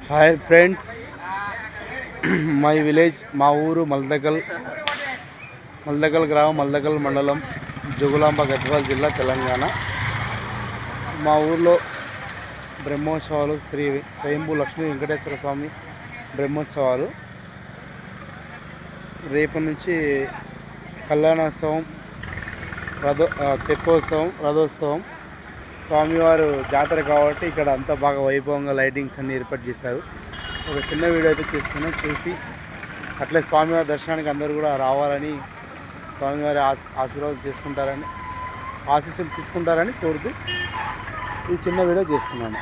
Hi friends, my village, మా ఊరు మల్దకల్ గ్రామం, మల్దకల్ మండలం, జోగులాంబ గద్వాల్ జిల్లా, తెలంగాణ. మా ఊర్లో బ్రహ్మోత్సవాలు, శ్రీ స్వయంభూ లక్ష్మీ వెంకటేశ్వర స్వామి బ్రహ్మోత్సవాలు. రేపు నుంచి కళ్యాణోత్సవం, తెప్పోత్సవం, రథోత్సవం. స్వామివారు జాతర కాబట్టి ఇక్కడ అంతా బాగా వైభవంగా లైటింగ్స్ అన్నీ ఏర్పాటు చేశారు. ఒక చిన్న వీడియో అయితే చేస్తున్నాం, చూసి అట్లే స్వామివారి దర్శనానికి అందరూ కూడా రావాలని, స్వామివారి ఆశీర్వాదం చేసుకుంటారని, ఆశీస్సులు తీసుకుంటారని కోరుతూ ఈ చిన్న వీడియో చేస్తున్నాను.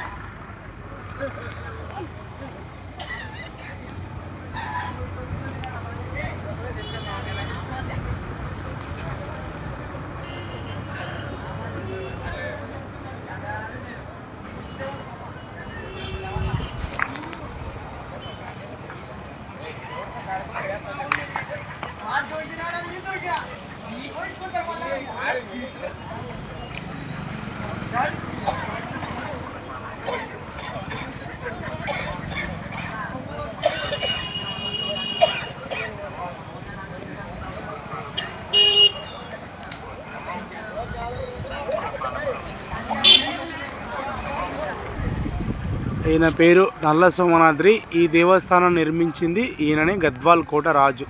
ఈయన పేరు నల్ల సోమనాద్రి. ఈ దేవస్థానం నిర్మించింది ఈయననే, గద్వాల్ కోట రాజు.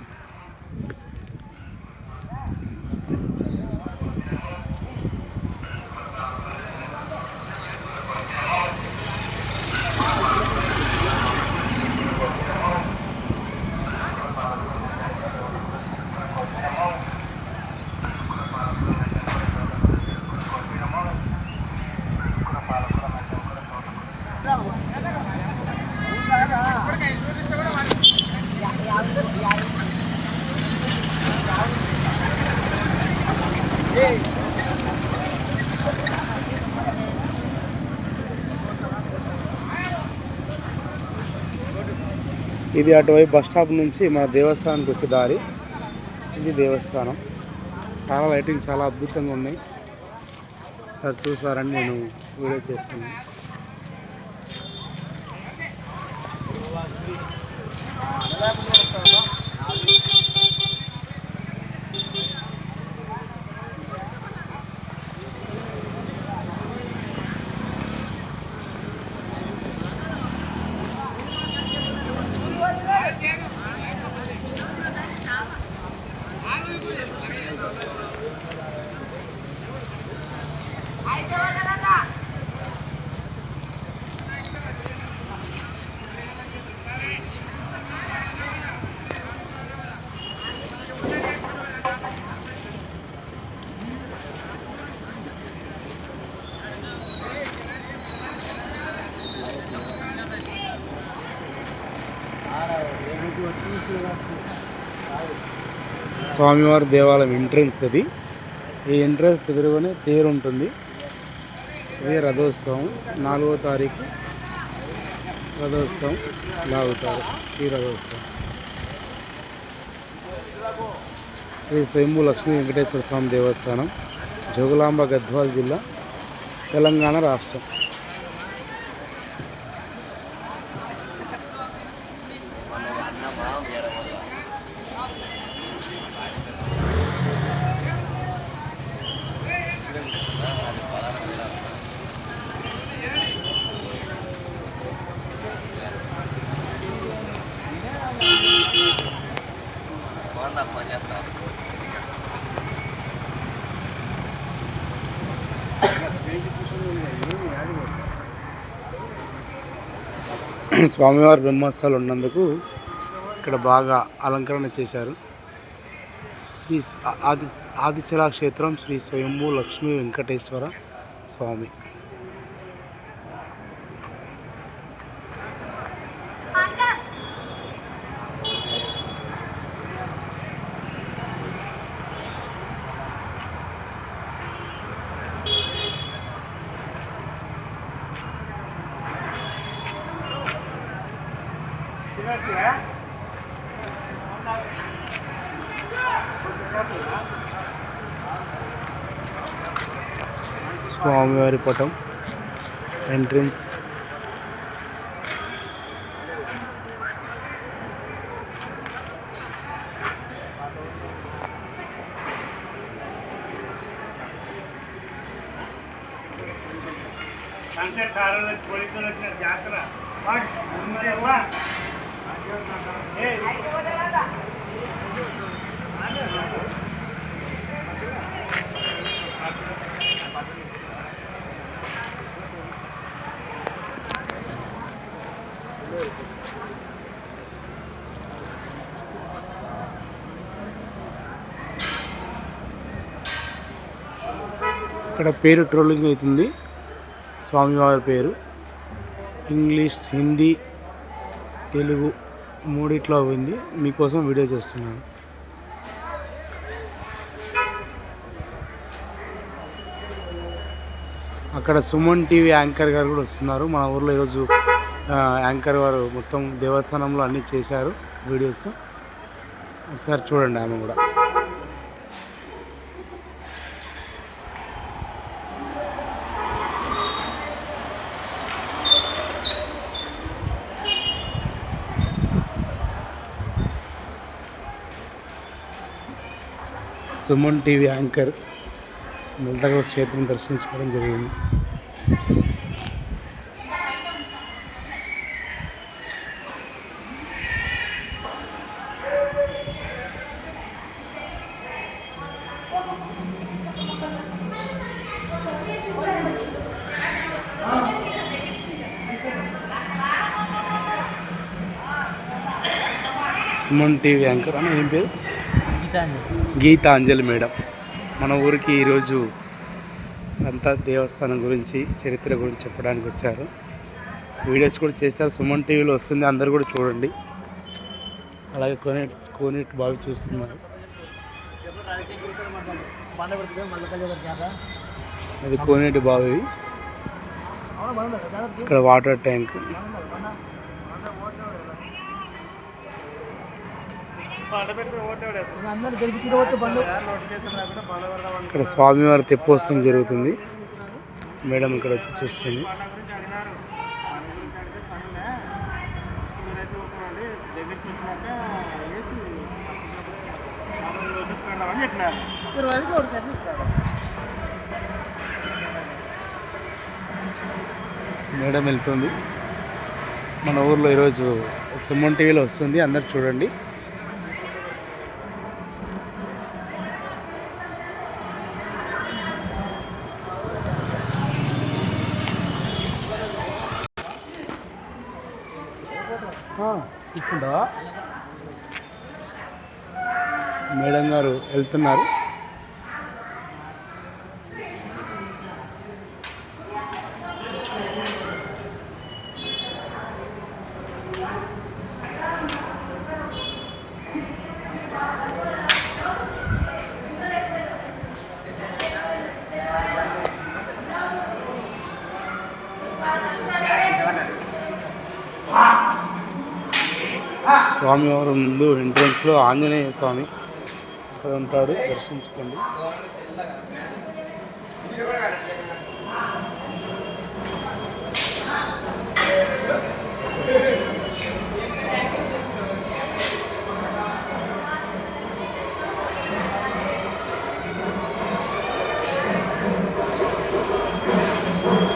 ఇది అటువైపు బస్ స్టాప్ నుంచి మన దేవస్థానానికి వచ్చే దారి. ఇది దేవస్థానం. చాలా లైటింగ్ చాలా అద్భుతంగా ఉన్నాయి. సార్ చూసారని నేను వీడియో చేస్తున్నాను. స్వామివారి దేవాలయం ఎంట్రన్స్ ఇది. ఈ ఎంట్రన్స్ ఎదురుగానే తేరు ఉంటుంది. ఇదే రథోత్సవం. 4వ తారీఖు రథోత్సవం లాగుతారు. ఈ రథోత్సవం శ్రీ స్వయంభూ లక్ష్మీ వెంకటేశ్వర స్వామి దేవస్థానం, జోగులాంబ గద్వాల్ జిల్లా, తెలంగాణ రాష్ట్రం. స్వామివారి బ్రహ్మోత్సవాలు ఉన్నందుకు ఇక్కడ బాగా అలంకరణ చేశారు. శ్రీ ఆదిచల క్షేత్రం, శ్రీ స్వయంభూ లక్ష్మీ వెంకటేశ్వర స్వామి. స్వామివారి పటం ఎంట్రన్స్ ఇక్కడ పేరు ట్రోలింగ్ అవుతుంది. స్వామివారి పేరు ఇంగ్లీష్, హిందీ, తెలుగు మూడిట్లో ఉంది. మీకోసం వీడియో చేస్తున్నాను. అక్కడ సుమన్ టీవీ యాంకర్ గారు కూడా వస్తున్నారు. మన ఊర్లో ఈరోజు యాంకర్ వారు మొత్తం దేవస్థానంలో అన్నీ చేశారు వీడియోస్. ఒకసారి చూడండి ఆమె కూడా. సుమన్ టీవీ యాంకర్ మెల్తగడ క్షేత్రం దర్శించుకోవడం జరిగింది. సుమన్ టీవీ యాంకర్ అని ఏం పేరు? గీతాంజలి మేడం మన ఊరికి ఈరోజు అంతా దేవస్థానం గురించి, చరిత్ర గురించి చెప్పడానికి వచ్చారు. వీడియోస్ కూడా చేశారు. సుమన్ టీవీలో వస్తుంది, అందరు కూడా చూడండి. అలాగే కోనేటి బావి చూస్తున్నారు. అది కోనేటి బావి. ఇక్కడ వాటర్ ట్యాంక్. ఇక్కడ స్వామివారి తెప్పోత్సవం జరుగుతుంది. మేడం ఇక్కడ వచ్చి చూస్తుంది. మేడం వెళ్తుంది. మన ఊర్లో ఈరోజు సుమన్ టీవీలో వస్తుంది, అందరు చూడండి. తీసుకుంటావా? మేడం గారు వెళ్తున్నారు. స్వామివారు ముందు ఎంట్రన్స్లో ఆంజనేయ స్వామి అక్కడ ఉంటాడు, దర్శించుకోండి.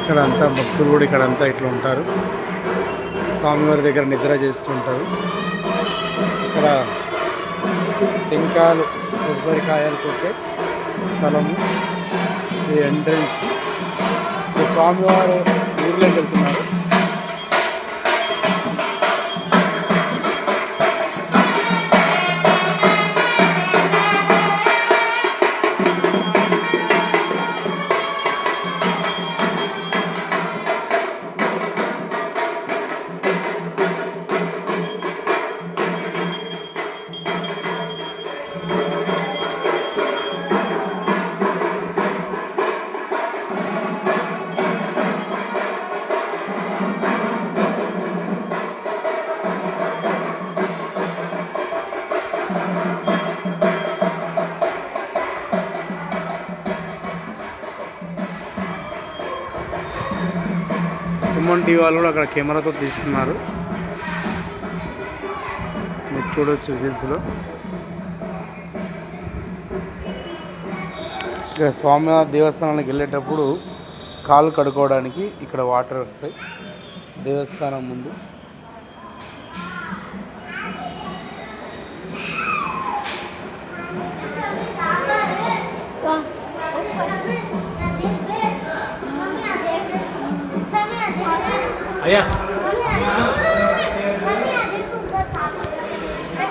ఇక్కడంతా భక్తులు కూడా ఇక్కడంతా ఇట్లా ఉంటారు. స్వామివారి దగ్గర నిద్ర చేస్తూ ఉంటారు. ఇక్కడ టెంకాయలు, కొబ్బరికాయలు కొట్టే స్థలము, ఈ ఎంట్రన్స్. స్వామివారు ఊర్లోకి వెళ్తున్నారు. సుమన్ టీవీ వాళ్ళు కూడా అక్కడ కెమెరాతో తీస్తున్నారు, మీరు చూడవచ్చు విజిల్స్లో. ఇక్కడ స్వామివారి దేవస్థానానికి వెళ్ళేటప్పుడు కాళ్ళు కడుక్కోవడానికి ఇక్కడ వాటర్ వస్తాయి దేవస్థానం ముందు.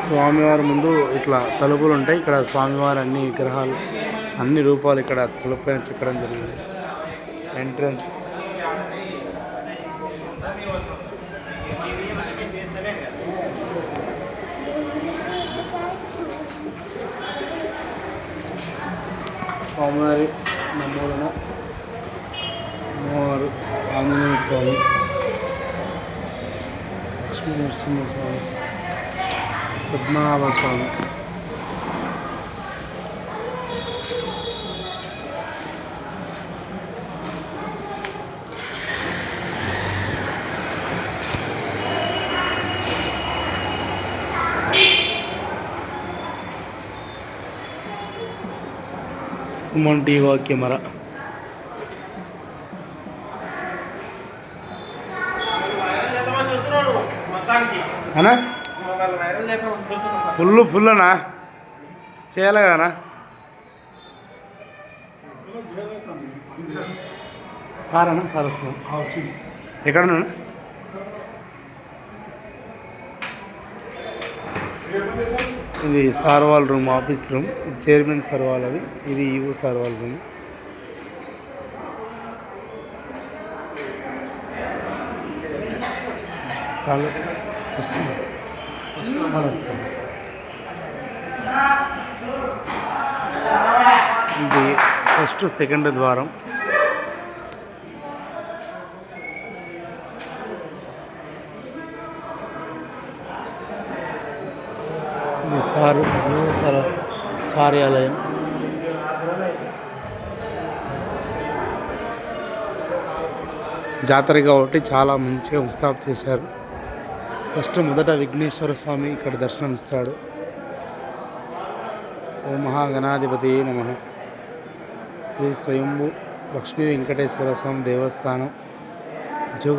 స్వామివారి ముందు ఇట్లా తలుపులు ఉంటాయి. ఇక్కడ స్వామివారి అన్ని విగ్రహాలు అన్ని రూపాలు ఇక్కడ తలుపు పైన చెక్కడం జరిగింది. ఎంట్రన్స్ స్వామివారి నమూలన అమ్మవారు ఆంజనేయ స్వామి, లక్ష్మీ నరసింహ స్వామి, పద్మనాభ స్వామి, సుమన్ టీవీ కెమెరా. అనా ఫుల్ అనా చేయాలి కదా సార్ అన్న సార్ వస్తున్నాం. ఎక్కడన్నా ఇది సార్ వాళ్ళ room, office room. Chairman sir వాళ్ళది, ఇది ఈవో సార్ వాళ్ళ రూమ్. ఇది ఫస్ట్ సెకండ్ ద్వారం. ఇది సారు కార్యాలయం. జాతర కాబట్టి చాలా మంచిగా ముస్తాబు చేశారు. ఫస్ట్ మొదట విఘ్నేశ్వర స్వామి ఇక్కడ దర్శనం ఇస్తాడు. ఓం మహాగణాధిపతి నమః. శ్రీ స్వయంభూ లక్ష్మీ వెంకటేశ్వర స్వామి దేవస్థానం.